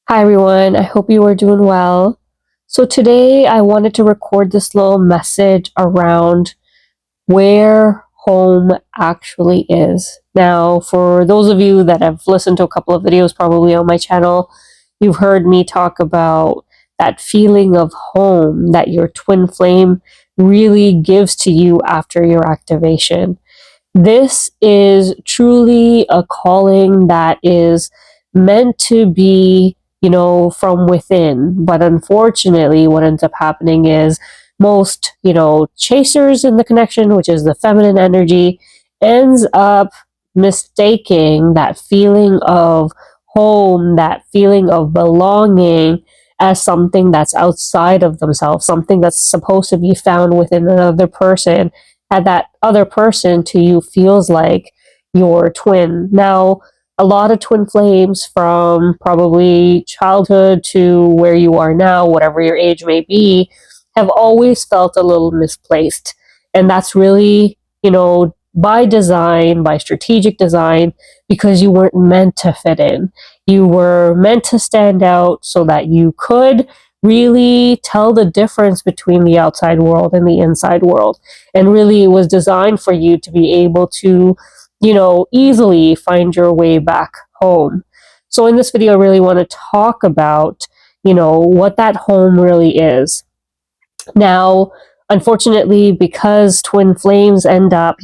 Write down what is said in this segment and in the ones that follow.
Hi everyone, I hope you are doing well. So today I wanted to record this little message around where home actually is. Now, for those of you that have listened to a couple of videos probably on my channel, you've heard me talk about that feeling of home that your twin flame really gives to you after your activation. This is truly a calling that is meant to be, from within. But unfortunately, what ends up happening is most, chasers in the connection, which is the feminine energy, ends up mistaking that feeling of home, that feeling of belonging as something that's outside of themselves, something that's supposed to be found within another person, and that other person to you feels like your twin. Now, a lot of twin flames from probably childhood to where you are now, whatever your age may be, have always felt a little misplaced. And that's really, by design, by strategic design, because you weren't meant to fit in. You were meant to stand out so that you could really tell the difference between the outside world and the inside world. And really, it was designed for you to be able to, easily find your way back home. So in this video, I really want to talk about, what that home really is. Now, unfortunately, because twin flames end up,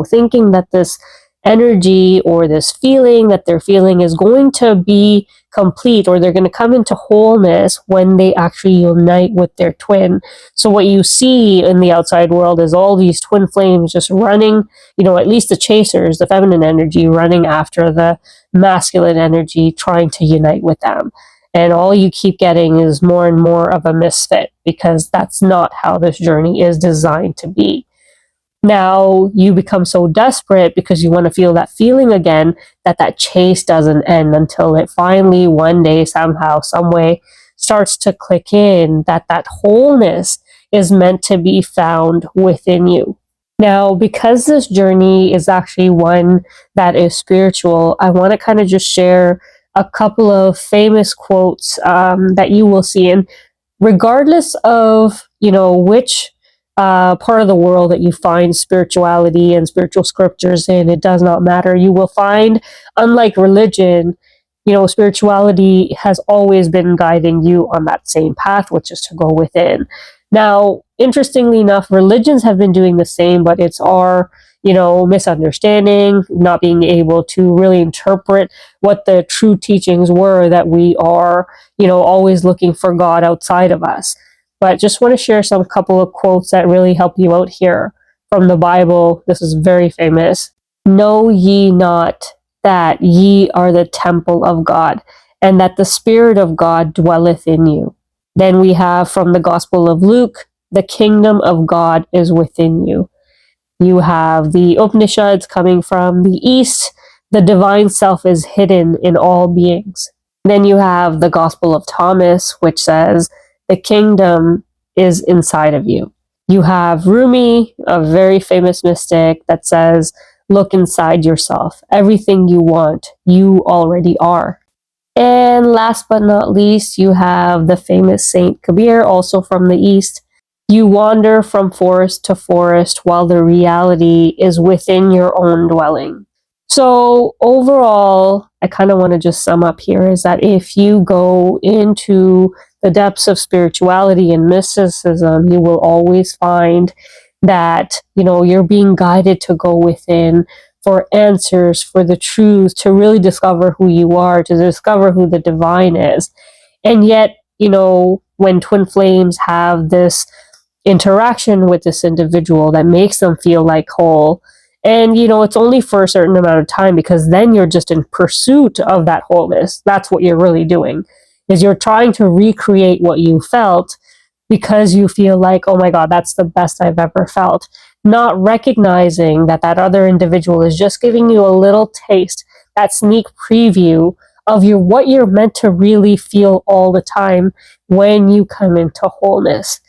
thinking that this energy or this feeling that they're feeling is going to be complete, or they're going to come into wholeness when they actually unite with their twin. So what you see in the outside world is all these twin flames just running, at least the chasers, the feminine energy, running after the masculine energy, trying to unite with them. And all you keep getting is more and more of a misfit, because that's not how this journey is designed to be. Now you become so desperate because you want to feel that feeling again, that chase doesn't end until it finally one day, somehow, some way, starts to click in that wholeness is meant to be found within you. Now, because this journey is actually one that is spiritual, I want to kind of just share a couple of famous quotes that you will see. And regardless of, which part of the world that you find spirituality and spiritual scriptures in, it does not matter. You will find, unlike religion, spirituality has always been guiding you on that same path, which is to go within. Now, interestingly enough, religions have been doing the same, but it's our, misunderstanding, not being able to really interpret what the true teachings were, that we are, always looking for God outside of us. But just want to share some couple of quotes that really help you out here from the Bible. This is very famous. Know ye not that ye are the temple of God, and that the Spirit of God dwelleth in you. Then we have from the Gospel of Luke, the kingdom of God is within you. You have the Upanishads coming from the East, the divine self is hidden in all beings. Then you have the Gospel of Thomas, which says, the kingdom is inside of you. You have Rumi, a very famous mystic, that says, look inside yourself. Everything you want, you already are. And last but not least, you have the famous Saint Kabir, also from the East. You wander from forest to forest while the reality is within your own dwelling. So overall, I kind of want to just sum up here is that if you go into the depths of spirituality and mysticism, you will always find that, you're being guided to go within for answers, for the truth, to really discover who you are, to discover who the divine is. And yet, when twin flames have this interaction with this individual that makes them feel like whole, and it's only for a certain amount of time, because then you're just in pursuit of that wholeness. That's what you're really doing, is you're trying to recreate what you felt because you feel like, oh my God, that's the best I've ever felt. Not recognizing that other individual is just giving you a little taste, that sneak preview of what you're meant to really feel all the time when you come into wholeness.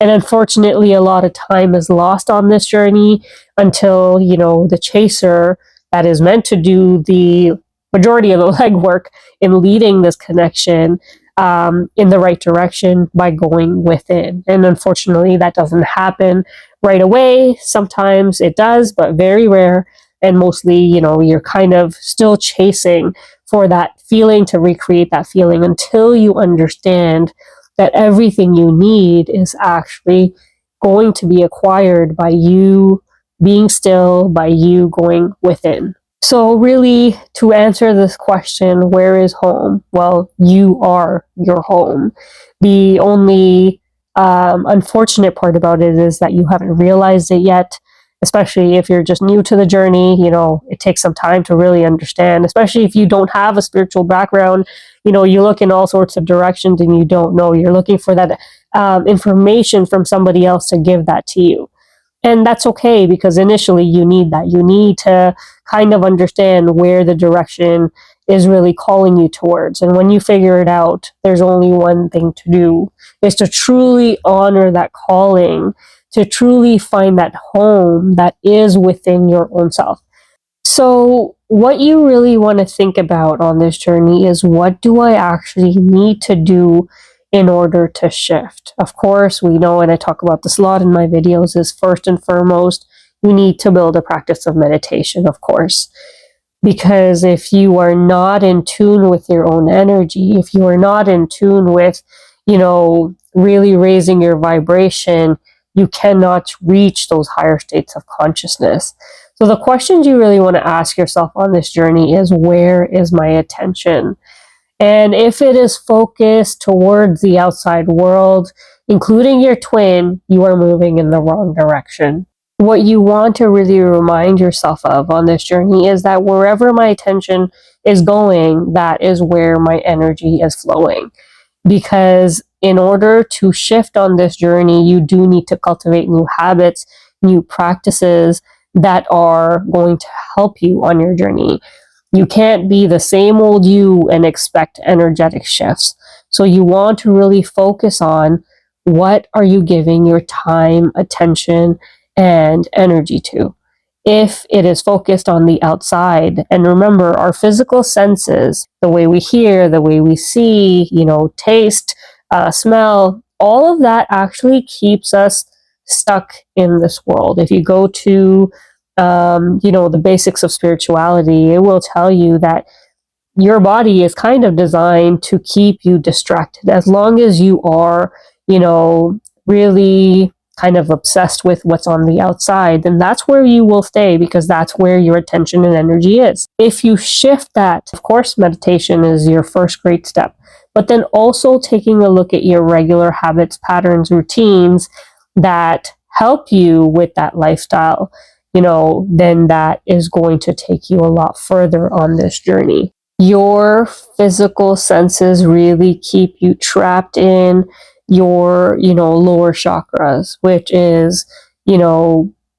And unfortunately, a lot of time is lost on this journey until, the chaser that is meant to do the majority of the legwork in leading this connection in the right direction by going within. And unfortunately, that doesn't happen right away. Sometimes it does, but very rare. And mostly, you're kind of still chasing for that feeling, to recreate that feeling, until you understand that everything you need is actually going to be acquired by you being still, by you going within. So really, to answer this question, where is home? Well, you are your home. The only unfortunate part about it is that you haven't realized it yet, especially if you're just new to the journey. It takes some time to really understand, especially if you don't have a spiritual background. You look in all sorts of directions and you don't know. You're looking for that information from somebody else to give that to you. And that's okay, because initially you need that. You need to kind of understand where the direction is really calling you towards. And when you figure it out, there's only one thing to do, is to truly honor that calling, to truly find that home that is within your own self. So what you really want to think about on this journey is, what do I actually need to do in order to shift? Of course, we know, and I talk about this a lot in my videos, is first and foremost, you need to build a practice of meditation, of course. Because if you are not in tune with your own energy, if you are not in tune with, really raising your vibration, you cannot reach those higher states of consciousness. So the questions you really want to ask yourself on this journey is, where is my attention? And if it is focused towards the outside world, including your twin, you are moving in the wrong direction. What you want to really remind yourself of on this journey is that wherever my attention is going, that is where my energy is flowing. Because in order to shift on this journey, you do need to cultivate new habits, new practices that are going to help you on your journey. You can't be the same old you and expect energetic shifts. So you want to really focus on, what are you giving your time, attention, and energy to? If it is focused on the outside, and remember, our physical senses, the way we hear, the way we see, taste, smell, all of that actually keeps us stuck in this world. If you go to the basics of spirituality, it will tell you that your body is kind of designed to keep you distracted. As long as you are, really kind of obsessed with what's on the outside, then that's where you will stay, because that's where your attention and energy is. If you shift that, of course, meditation is your first great step, but then also taking a look at your regular habits, patterns, routines that help you with that lifestyle, then that is going to take you a lot further on this journey. Your physical senses really keep you trapped in your, lower chakras, which is,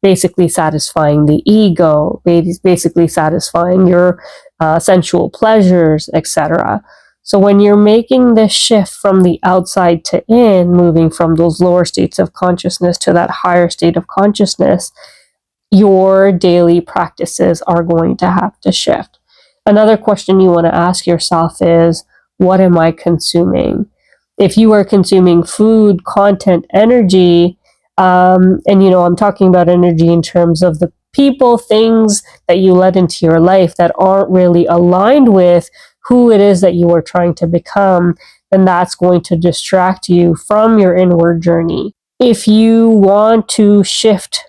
basically satisfying the ego, basically satisfying your sensual pleasures, etc. So when you're making this shift from the outside to in, moving from those lower states of consciousness to that higher state of consciousness, your daily practices are going to have to shift. Another question you want to ask yourself is, what am I consuming? If you are consuming food, content, energy, and I'm talking about energy in terms of the people, things that you let into your life that aren't really aligned with who it is that you are trying to become, then that's going to distract you from your inward journey. If you want to shift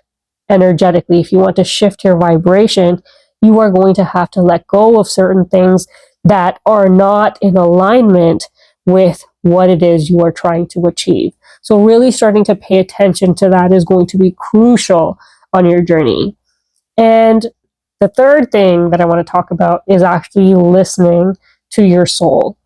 energetically, if you want to shift your vibration, you are going to have to let go of certain things that are not in alignment with what it is you are trying to achieve. So really starting to pay attention to that is going to be crucial on your journey. And the third thing that I want to talk about is actually listening to your soul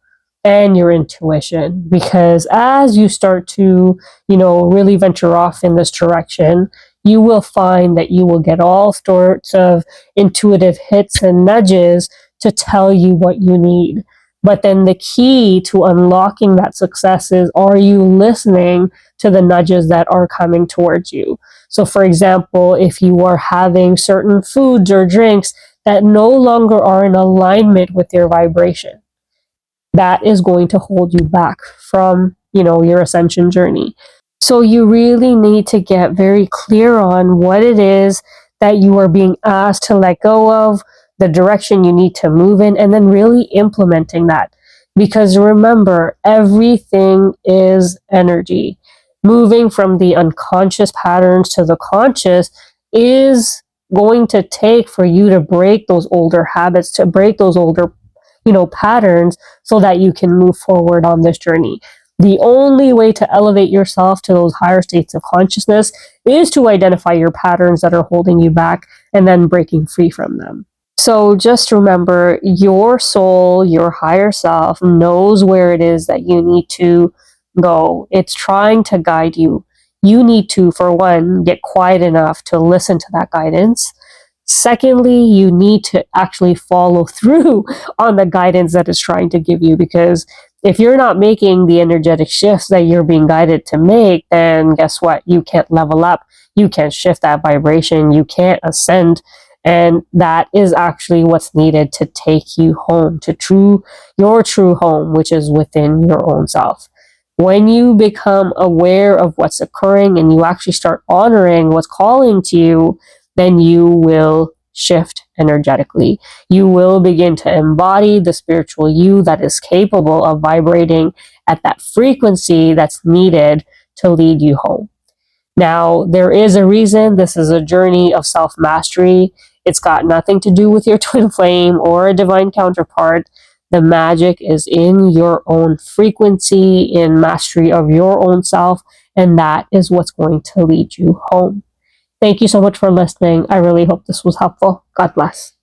and your intuition, because as you start to, really venture off in this direction, you will find that you will get all sorts of intuitive hits and nudges to tell you what you need. But then the key to unlocking that success is, are you listening to the nudges that are coming towards you? So for example, if you are having certain foods or drinks that no longer are in alignment with your vibration, that is going to hold you back from, your ascension journey. So you really need to get very clear on what it is that you are being asked to let go of, the direction you need to move in, and then really implementing that. Because remember, everything is energy. Moving from the unconscious patterns to the conscious is going to take for you to break those older habits, to break those older, patterns, so that you can move forward on this journey. The only way to elevate yourself to those higher states of consciousness is to identify your patterns that are holding you back and then breaking free from them. So just remember, your soul, your higher self, knows where it is that you need to go. It's trying to guide you. You need to, for one, get quiet enough to listen to that guidance. Secondly, you need to actually follow through on the guidance that it's trying to give you, because if you're not making the energetic shifts that you're being guided to make, then guess what? You can't level up. You can't shift that vibration. You can't ascend. And that is actually what's needed to take you home to your true home, which is within your own self. When you become aware of what's occurring and you actually start honoring what's calling to you, then you will shift energetically. You will begin to embody the spiritual you that is capable of vibrating at that frequency that's needed to lead you home. Now, there is a reason this is a journey of self-mastery. It's got nothing to do with your twin flame or a divine counterpart. The magic is in your own frequency, in mastery of your own self, and that is what's going to lead you home. Thank you so much for listening. I really hope this was helpful. God bless.